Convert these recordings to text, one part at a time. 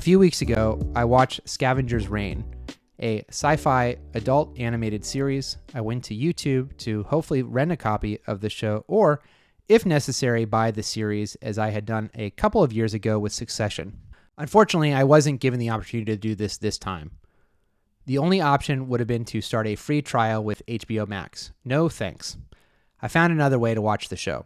few weeks ago, I watched Scavenger's Reign, a sci-fi adult animated series. I went to YouTube to hopefully rent a copy of the show or, if necessary, buy the series as I had done a couple of years ago with Succession. Unfortunately, I wasn't given the opportunity to do this time. The only option would have been to start a free trial with HBO Max. No thanks. I found another way to watch the show.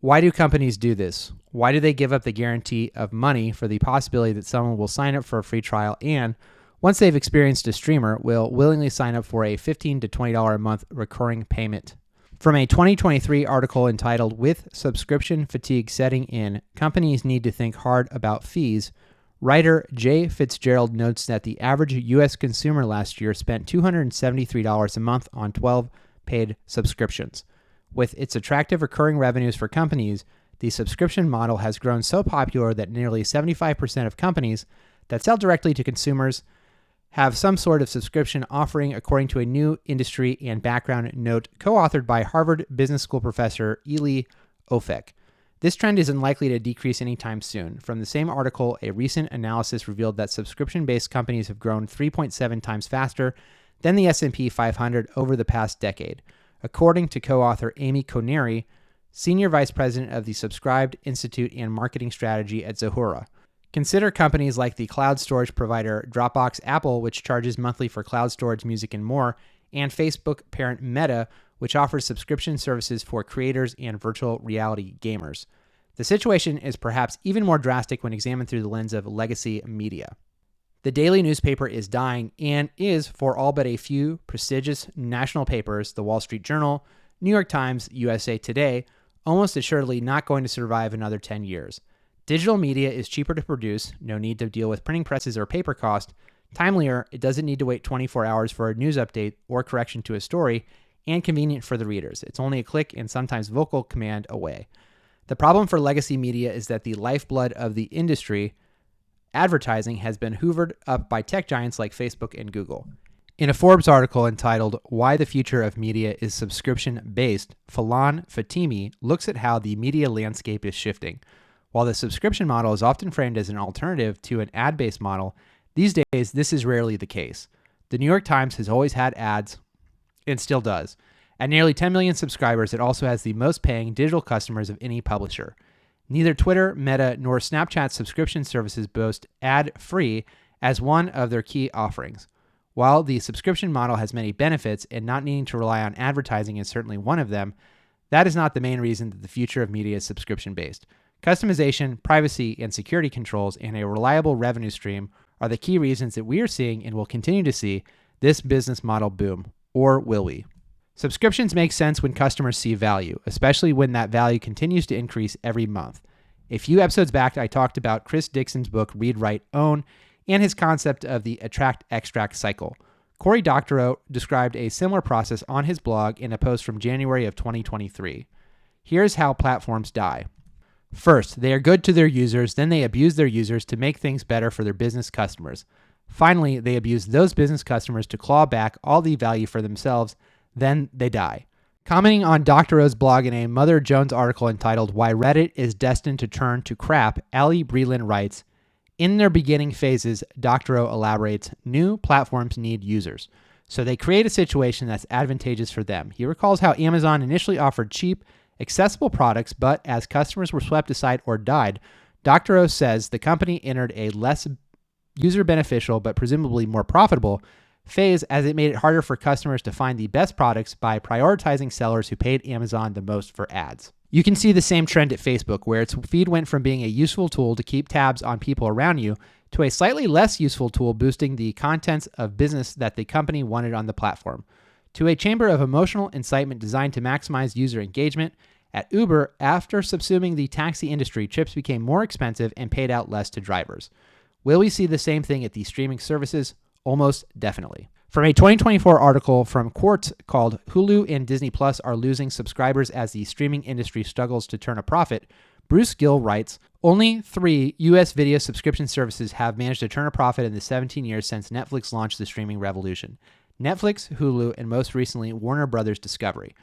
Why do companies do this? Why do they give up the guarantee of money for the possibility that someone will sign up for a free trial and, once they've experienced a streamer, will willingly sign up for a $15 to $20 a month recurring payment? From a 2023 article entitled With Subscription Fatigue Setting In, Companies Need to Think Hard About Fees, writer Jay Fitzgerald notes that the average U.S. consumer last year spent $273 a month on 12 paid subscriptions. With its attractive recurring revenues for companies, the subscription model has grown so popular that nearly 75% of companies that sell directly to consumers have some sort of subscription offering, according to a new industry and background note co-authored by Harvard Business School professor Eli Ophek. This trend is unlikely to decrease anytime soon. From the same article, a recent analysis revealed that subscription-based companies have grown 3.7 times faster than the S&P 500 over the past decade, according to co-author Amy Connery, Senior Vice President of the Subscribed Institute and Marketing Strategy at Zuhura. Consider companies like the cloud storage provider Dropbox, Apple, which charges monthly for cloud storage, music, and more, and Facebook parent Meta, which offers subscription services for creators and virtual reality gamers. The situation is perhaps even more drastic when examined through the lens of legacy media. The daily newspaper is dying and is, for all but a few prestigious national papers, the Wall Street Journal, New York Times, USA Today, almost assuredly not going to survive another 10 years. Digital media is cheaper to produce, no need to deal with printing presses or paper cost, timelier, it doesn't need to wait 24 hours for a news update or correction to a story, and convenient for the readers. It's only a click and sometimes vocal command away. The problem for legacy media is that the lifeblood of the industry, advertising, has been hoovered up by tech giants like Facebook and Google. In a Forbes article entitled Why the Future of Media is Subscription-Based, Falan Fatimi looks at how the media landscape is shifting. While the subscription model is often framed as an alternative to an ad-based model, these days this is rarely the case. The New York Times has always had ads, and still does. At nearly 10 million subscribers, it also has the most paying digital customers of any publisher. Neither Twitter, Meta, nor Snapchat subscription services boast ad-free as one of their key offerings. While the subscription model has many benefits and not needing to rely on advertising is certainly one of them, that is not the main reason that the future of media is subscription-based. Customization, privacy, and security controls, and a reliable revenue stream are the key reasons that we are seeing and will continue to see this business model boom. Or will we? Subscriptions make sense when customers see value, especially when that value continues to increase every month. A few episodes back, I talked about Chris Dixon's book Read, Write, Own, and his concept of the attract-extract cycle. Cory Doctorow described a similar process on his blog in a post from January of 2023. Here's how platforms die. First, they are good to their users, then they abuse their users to make things better for their business customers. Finally, they abuse those business customers to claw back all the value for themselves, then they die. Commenting on Doctorow's blog in a Mother Jones article entitled Why Reddit is Destined to Turn to Crap, Ali Breland writes, in their beginning phases, Doctorow elaborates, new platforms need users, so they create a situation that's advantageous for them. He recalls how Amazon initially offered cheap, accessible products, but as customers were swept aside or died, Doctorow says the company entered a less user beneficial but presumably more profitable phase as it made it harder for customers to find the best products by prioritizing sellers who paid Amazon the most for ads. You can see the same trend at Facebook, where its feed went from being a useful tool to keep tabs on people around you to a slightly less useful tool boosting the contents of business that the company wanted on the platform, to a chamber of emotional incitement designed to maximize user engagement. At Uber, after subsuming the taxi industry, trips became more expensive and paid out less to drivers. Will we see the same thing at these streaming services? Almost definitely. From a 2024 article from Quartz called Hulu and Disney Plus are losing subscribers as the streaming industry struggles to turn a profit, Bruce Gill writes, only 3 U.S. video subscription services have managed to turn a profit in the 17 years since Netflix launched the streaming revolution. Netflix, Hulu, and most recently Warner Brothers Discovery.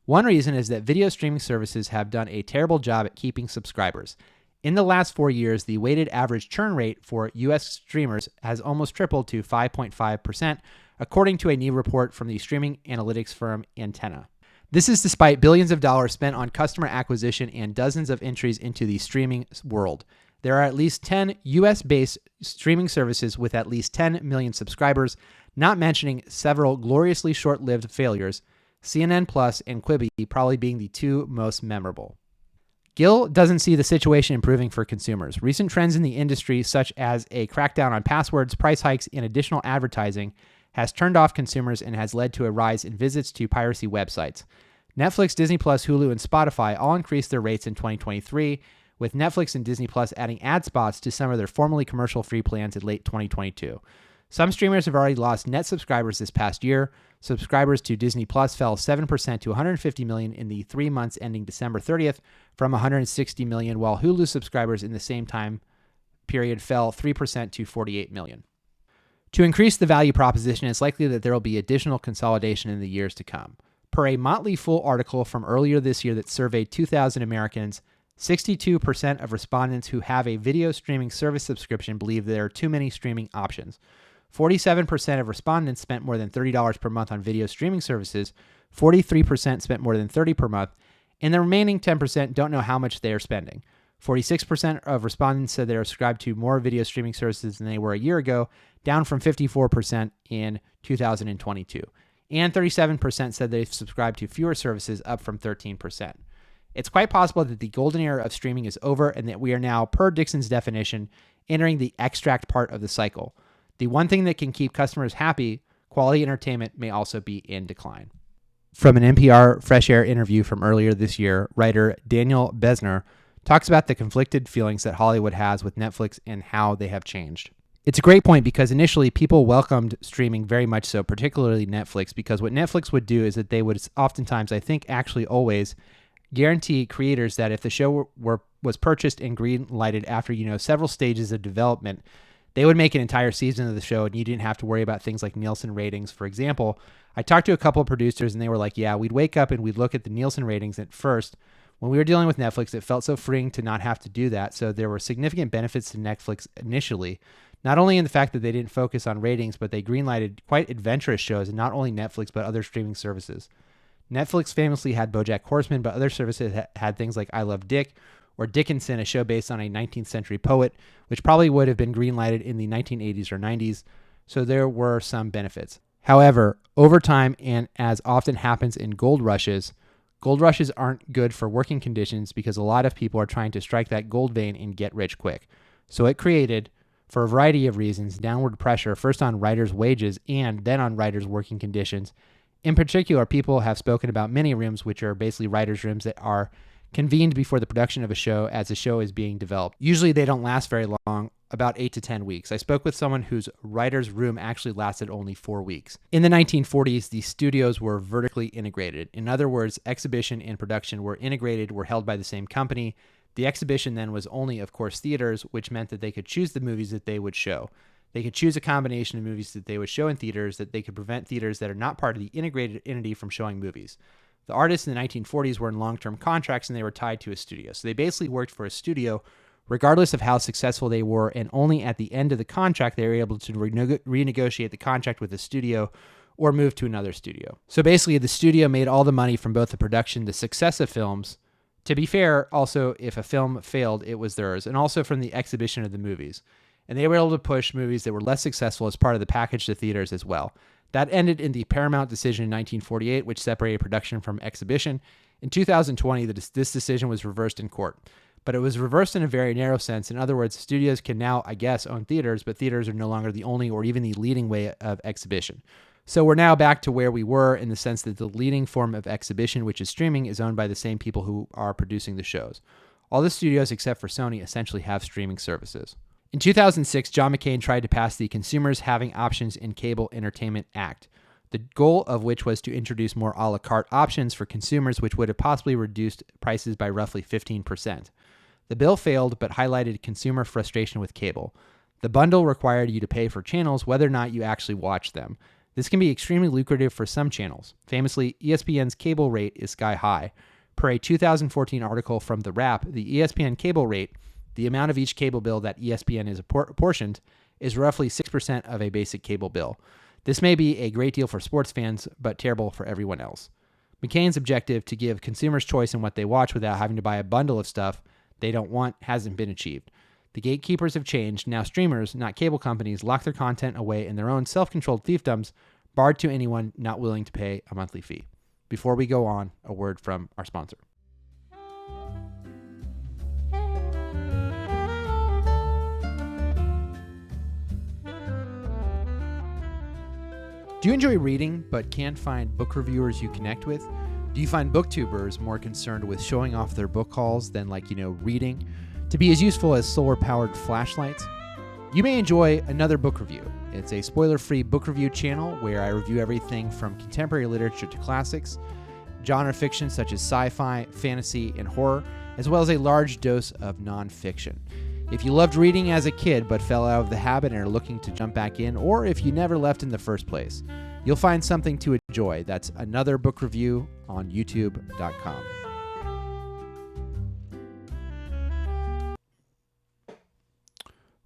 One reason is that video streaming services have done a terrible job at keeping subscribers. In the last 4 years, the weighted average churn rate for U.S. streamers has almost tripled to 5.5%, according to a new report from the streaming analytics firm Antenna. This is despite billions of dollars spent on customer acquisition and dozens of entries into the streaming world. There are at least 10 US-based streaming services with at least 10 million subscribers, not mentioning several gloriously short-lived failures, CNN Plus and Quibi probably being the two most memorable. Gill doesn't see the situation improving for consumers. Recent trends in the industry, such as a crackdown on passwords, price hikes, and additional advertising, has turned off consumers and has led to a rise in visits to piracy websites. Netflix, Disney Plus, Hulu, and Spotify all increased their rates in 2023, with Netflix and Disney Plus adding ad spots to some of their formerly commercial-free plans in late 2022. Some streamers have already lost net subscribers this past year. Subscribers to Disney Plus fell 7% to 150 million in the 3 months ending December 30th from 160 million, while Hulu subscribers in the same time period fell 3% to 48 million. To increase the value proposition, it's likely that there will be additional consolidation in the years to come. Per a Motley Fool article from earlier this year that surveyed 2,000 Americans, 62% of respondents who have a video streaming service subscription believe there are too many streaming options. 47% of respondents spent more than $30 per month on video streaming services, 43% spent more than $30 per month, and the remaining 10% don't know how much they are spending. 46% of respondents said they are subscribed to more video streaming services than they were a year ago, down from 54% in 2022. And 37% said they've subscribed to fewer services, up from 13%. It's quite possible that the golden era of streaming is over and that we are now, per Dixon's definition, entering the extract part of the cycle. The one thing that can keep customers happy, quality entertainment, may also be in decline. From an NPR Fresh Air interview from earlier this year, writer Daniel Besner talks about the conflicted feelings that Hollywood has with Netflix and how they have changed. It's a great point because initially people welcomed streaming very much so, particularly Netflix, because what Netflix would do is that they would oftentimes, I think actually always, guarantee creators that if the show was purchased and green-lighted after, several stages of development, they would make an entire season of the show and you didn't have to worry about things like Nielsen ratings. For example, I talked to a couple of producers and they were like, yeah, we'd wake up and we'd look at the Nielsen ratings at first. When we were dealing with Netflix, it felt so freeing to not have to do that. So there were significant benefits to Netflix initially, not only in the fact that they didn't focus on ratings, but they greenlighted quite adventurous shows, and not only Netflix, but other streaming services. Netflix famously had BoJack Horseman, but other services had things like I Love Dick or Dickinson, a show based on a 19th century poet, which probably would have been greenlighted in the 1980s or 90s, so there were some benefits. However, over time, and as often happens in gold rushes aren't good for working conditions because a lot of people are trying to strike that gold vein and get rich quick. So it created, for a variety of reasons, downward pressure first on writers' wages and then on writers' working conditions. In particular, people have spoken about mini rooms, which are basically writers' rooms that are convened before the production of a show as the show is being developed. Usually they don't last very long, about 8 to 10 weeks. I spoke with someone whose writer's room actually lasted only 4 weeks. In the 1940s, the studios were vertically integrated. In other words, exhibition and production were held by the same company. The exhibition then was only, of course, theaters, which meant that they could choose the movies that they would show. They could choose a combination of movies that they would show in theaters, that they could prevent theaters that are not part of the integrated entity from showing movies. The artists in the 1940s were in long-term contracts and they were tied to a studio. So they basically worked for a studio regardless of how successful they were, and only at the end of the contract they were able to renegotiate the contract with the studio or move to another studio. So basically the studio made all the money from both the production, the success of films. To be fair, also, if a film failed, it was theirs, and also from the exhibition of the movies. And they were able to push movies that were less successful as part of the package to theaters as well. That ended in the Paramount decision in 1948, which separated production from exhibition. In 2020, this decision was reversed in court. But it was reversed in a very narrow sense. In other words, studios can now, I guess, own theaters, but theaters are no longer the only or even the leading way of exhibition. So we're now back to where we were in the sense that the leading form of exhibition, which is streaming, is owned by the same people who are producing the shows. All the studios except for Sony essentially have streaming services. In 2006, John McCain tried to pass the Consumers Having Options in Cable Entertainment Act, the goal of which was to introduce more a la carte options for consumers, which would have possibly reduced prices by roughly 15%. The bill failed, but highlighted consumer frustration with cable. The bundle required you to pay for channels whether or not you actually watch them. This can be extremely lucrative for some channels. Famously, ESPN's cable rate is sky high. Per a 2014 article from The Wrap, the ESPN cable rate, The amount of each cable bill that ESPN is apportioned is roughly 6% of a basic cable bill. This may be a great deal for sports fans, but terrible for everyone else. McCain's objective to give consumers choice in what they watch without having to buy a bundle of stuff they don't want hasn't been achieved. The gatekeepers have changed. Now streamers, not cable companies, lock their content away in their own self-controlled fiefdoms, barred to anyone not willing to pay a monthly fee. Before we go on, a word from our sponsor. Do you enjoy reading but can't find book reviewers you connect with? Do you find booktubers more concerned with showing off their book hauls than reading to be as useful as solar-powered flashlights? You may enjoy another book review. It's a spoiler-free book review channel where I review everything from contemporary literature to classics, genre fiction such as sci-fi, fantasy, and horror, as well as a large dose of nonfiction. If you loved reading as a kid but fell out of the habit and are looking to jump back in, or if you never left in the first place, you'll find something to enjoy. That's Another Book Review on youtube.com.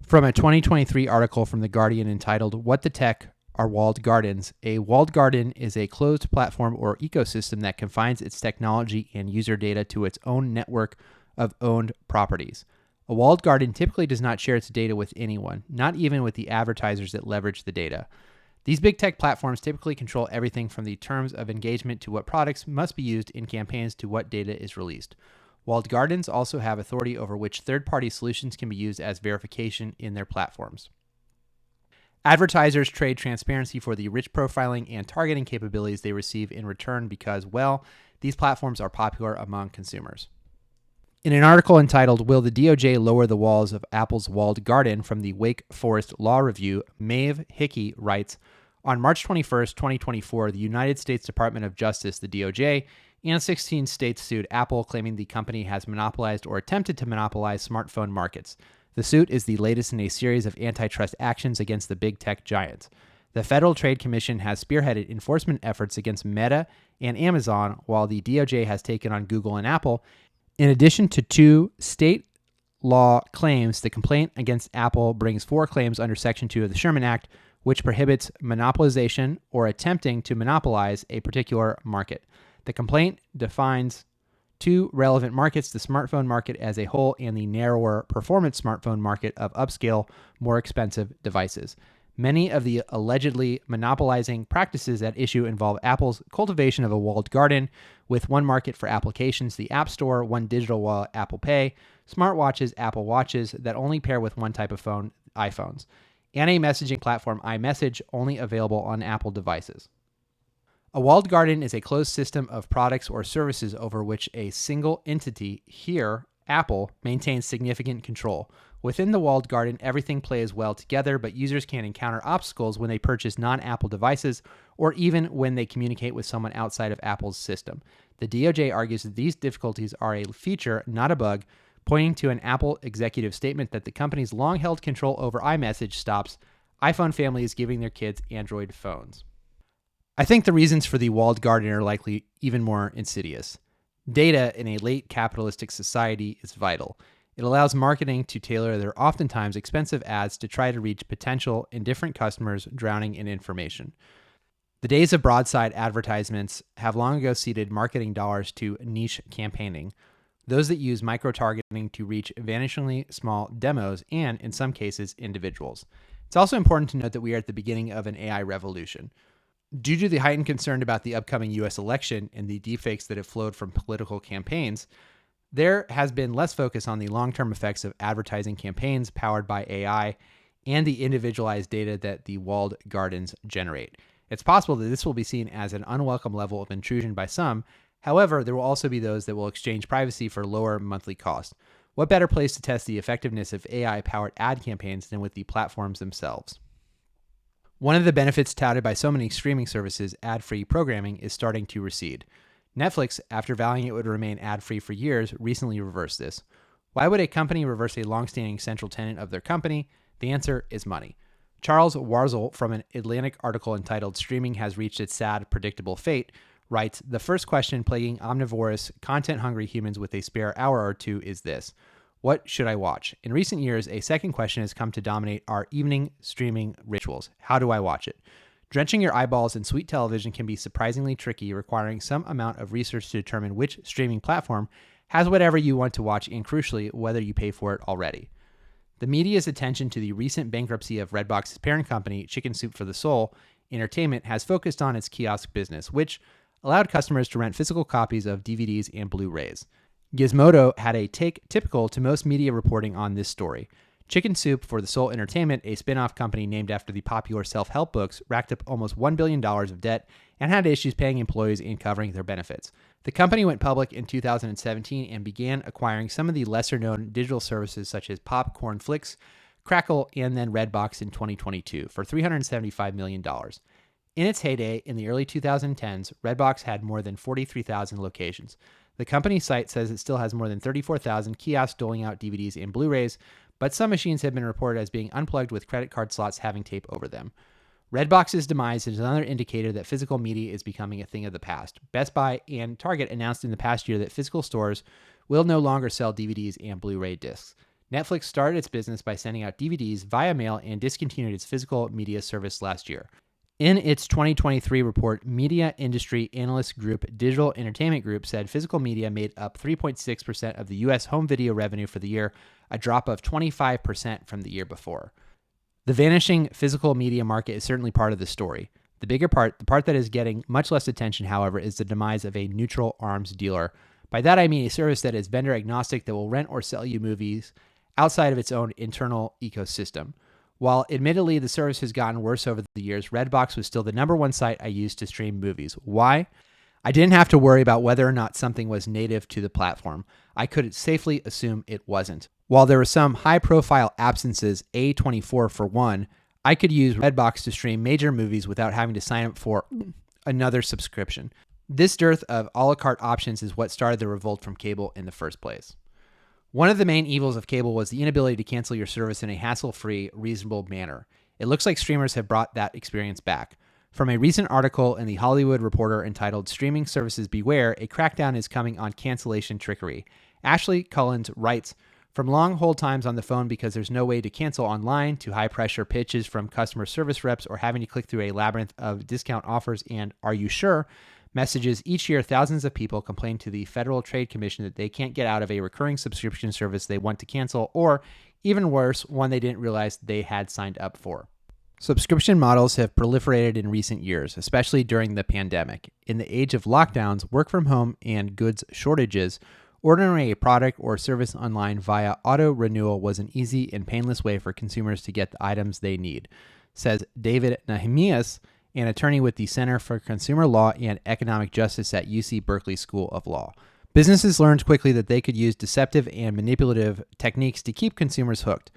From a 2023 article from The Guardian entitled, "What the Tech Are Walled Gardens?" A walled garden is a closed platform or ecosystem that confines its technology and user data to its own network of owned properties. A walled garden typically does not share its data with anyone, not even with the advertisers that leverage the data. These big tech platforms typically control everything from the terms of engagement to what products must be used in campaigns to what data is released. Walled gardens also have authority over which third-party solutions can be used as verification in their platforms. Advertisers trade transparency for the rich profiling and targeting capabilities they receive in return because, well, these platforms are popular among consumers. In an article entitled, "Will the DOJ Lower the Walls of Apple's Walled Garden?" from the Wake Forest Law Review, Maeve Hickey writes, on March 21st, 2024, the United States Department of Justice, the DOJ, and 16 states sued Apple, claiming the company has monopolized or attempted to monopolize smartphone markets. The suit is the latest in a series of antitrust actions against the big tech giants. The Federal Trade Commission has spearheaded enforcement efforts against Meta and Amazon, while the DOJ has taken on Google and Apple. In addition to 2 state law claims, the complaint against Apple brings 4 claims under Section 2 of the Sherman Act, which prohibits monopolization or attempting to monopolize a particular market. The complaint defines 2 relevant markets, the smartphone market as a whole and the narrower performance smartphone market of upscale, more expensive devices. Many of the allegedly monopolizing practices at issue involve Apple's cultivation of a walled garden, with one market for applications, the App Store, one digital wallet, Apple Pay, smartwatches, Apple Watches that only pair with one type of phone, iPhones, and a messaging platform, iMessage, only available on Apple devices. A walled garden is a closed system of products or services over which a single entity, here Apple, maintains significant control. Within the walled garden, everything plays well together, but users can encounter obstacles when they purchase non-Apple devices or even when they communicate with someone outside of Apple's system. The DOJ argues that these difficulties are a feature, not a bug, pointing to an Apple executive statement that the company's long-held control over iMessage stops iPhone families giving their kids Android phones. I think the reasons for the walled garden are likely even more insidious. Data in a late capitalistic society is vital. It allows marketing to tailor their oftentimes expensive ads to try to reach potential indifferent customers drowning in information. The days of broadside advertisements have long ago ceded marketing dollars to niche campaigning, those that use micro-targeting to reach vanishingly small demos and, in some cases, individuals. It's also important to note that we are at the beginning of an AI revolution. Due to the heightened concern about the upcoming U.S. election and the deepfakes that have flowed from political campaigns, there has been less focus on the long-term effects of advertising campaigns powered by AI and the individualized data that the walled gardens generate. It's possible that this will be seen as an unwelcome level of intrusion by some. However, there will also be those that will exchange privacy for lower monthly costs. What better place to test the effectiveness of AI-powered ad campaigns than with the platforms themselves? One of the benefits touted by so many streaming services, ad-free programming, is starting to recede. Netflix, after vowing it would remain ad-free for years, recently reversed this. Why would a company reverse a long-standing central tenet of their company? The answer is money. Charles Warzel, from an Atlantic article entitled "Streaming Has Reached Its Sad, Predictable Fate," writes, "The first question plaguing omnivorous, content-hungry humans with a spare hour or two is this: What should I watch? In recent years, a second question has come to dominate our evening streaming rituals. How do I watch it? Drenching your eyeballs in sweet television can be surprisingly tricky, requiring some amount of research to determine which streaming platform has whatever you want to watch and, crucially, whether you pay for it already. The media's attention to the recent bankruptcy of Redbox's parent company, Chicken Soup for the Soul Entertainment, has focused on its kiosk business, which allowed customers to rent physical copies of DVDs and Blu-rays. Gizmodo had a take typical to most media reporting on this story. Chicken Soup for the Soul Entertainment, a spin-off company named after the popular self-help books, racked up almost $1 billion of debt and had issues paying employees and covering their benefits. The company went public in 2017 and began acquiring some of the lesser-known digital services such as Popcorn Flicks, Crackle, and then Redbox in 2022 for $375 million. In its heyday in the early 2010s, Redbox had more than 43,000 locations. The company's site says it still has more than 34,000 kiosks doling out DVDs and Blu-rays, but some machines have been reported as being unplugged with credit card slots having tape over them. Redbox's demise is another indicator that physical media is becoming a thing of the past. Best Buy and Target announced in the past year that physical stores will no longer sell DVDs and Blu-ray discs. Netflix started its business by sending out DVDs via mail and discontinued its physical media service last year. In its 2023 report, media industry analyst group Digital Entertainment Group said physical media made up 3.6% of the U.S. home video revenue for the year, a drop of 25% from the year before. The vanishing physical media market is certainly part of the story. The bigger part, the part that is getting much less attention, however, is the demise of a neutral arms dealer. By that I mean a service that is vendor agnostic that will rent or sell you movies outside of its own internal ecosystem. While admittedly the service has gotten worse over the years, Redbox was still the number one site I used to stream movies. Why? I didn't have to worry about whether or not something was native to the platform. I could safely assume it wasn't. While there were some high-profile absences, A24 for one, I could use Redbox to stream major movies without having to sign up for another subscription. This dearth of a la carte options is what started the revolt from cable in the first place. One of the main evils of cable was the inability to cancel your service in a hassle-free, reasonable manner. It looks like streamers have brought that experience back. From a recent article in The Hollywood Reporter entitled Streaming Services Beware, a crackdown is coming on cancellation trickery. Ashley Collins writes, from long hold times on the phone because there's no way to cancel online, to high-pressure pitches from customer service reps or having to click through a labyrinth of discount offers and "Are you sure?" messages, each year thousands of people complain to the Federal Trade Commission that they can't get out of a recurring subscription service they want to cancel, or, even worse, one they didn't realize they had signed up for. Subscription models have proliferated in recent years, especially during the pandemic. In the age of lockdowns, work from home, and goods shortages, ordering a product or service online via auto-renewal was an easy and painless way for consumers to get the items they need, says David Nahemias, an attorney with the Center for Consumer Law and Economic Justice at UC Berkeley School of Law. Businesses learned quickly that they could use deceptive and manipulative techniques to keep consumers hooked.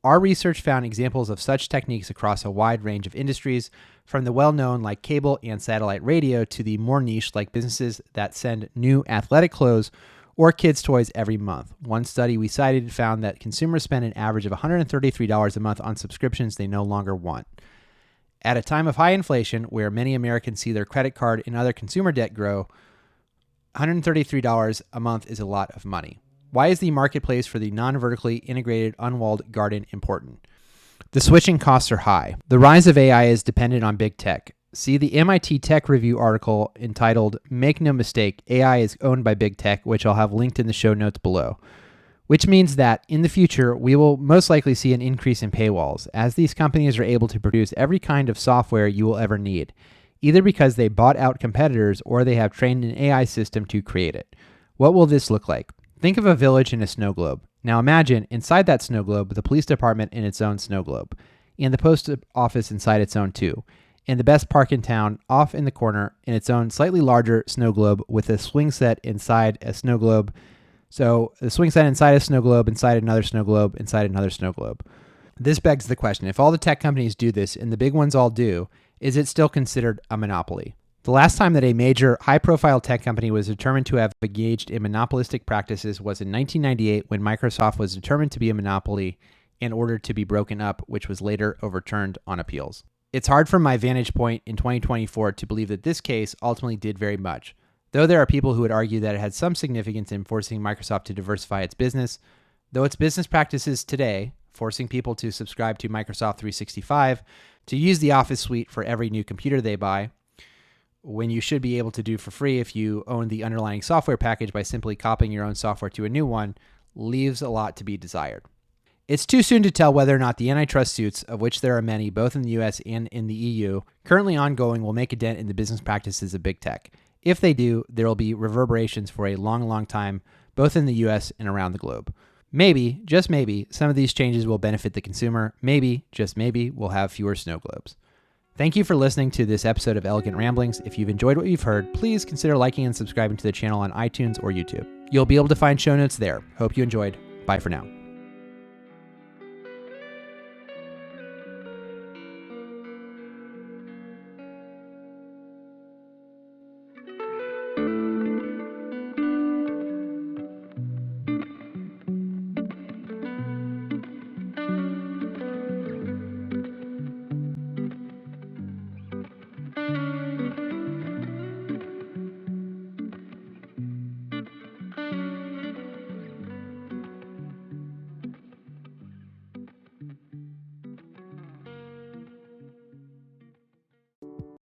Our research found examples of such techniques across a wide range of industries, from the well-known like cable and satellite radio to the more niche like businesses that send new athletic clothes or kids' toys every month. One study we cited found that consumers spend an average of $133 a month on subscriptions they no longer want. At a time of high inflation, where many Americans see their credit card and other consumer debt grow, $133 a month is a lot of money. Why is the marketplace for the non-vertically integrated unwalled garden important? The switching costs are high. The rise of AI is dependent on big tech. See the MIT Tech Review article entitled "Make No Mistake, AI is owned by big tech," which I'll have linked in the show notes below. Which means that in the future, we will most likely see an increase in paywalls, as these companies are able to produce every kind of software you will ever need, either because they bought out competitors or they have trained an AI system to create it. What will this look like? Think of a village in a snow globe. Now imagine, inside that snow globe, the police department in its own snow globe, and the post office inside its own too, and the best park in town off in the corner in its own slightly larger snow globe with a swing set inside a snow globe. So the swing set inside a snow globe, inside another snow globe, inside another snow globe. This begs the question, if all the tech companies do this, and the big ones all do, is it still considered a monopoly? The last time that a major high-profile tech company was determined to have engaged in monopolistic practices was in 1998, when Microsoft was determined to be a monopoly and ordered to be broken up, which was later overturned on appeals. It's hard from my vantage point in 2024 to believe that this case ultimately did very much. Though there are people who would argue that it had some significance in forcing Microsoft to diversify its business, Though its business practices today, forcing people to subscribe to Microsoft 365 to use the Office suite for every new computer they buy, when you should be able to do for free if you own the underlying software package by simply copying your own software to a new one, leaves a lot to be desired. It's too soon to tell whether or not the antitrust suits, of which there are many both in the US and in the EU, currently ongoing, will make a dent in the business practices of big tech. If they do, there will be reverberations for a long, long time, both in the US and around the globe. Maybe, just maybe, some of these changes will benefit the consumer. Maybe, just maybe, we'll have fewer snow globes. Thank you for listening to this episode of Elegant Ramblings. If you've enjoyed what you've heard, please consider liking and subscribing to the channel on iTunes or YouTube. You'll be able to find show notes there. Hope you enjoyed. Bye for now.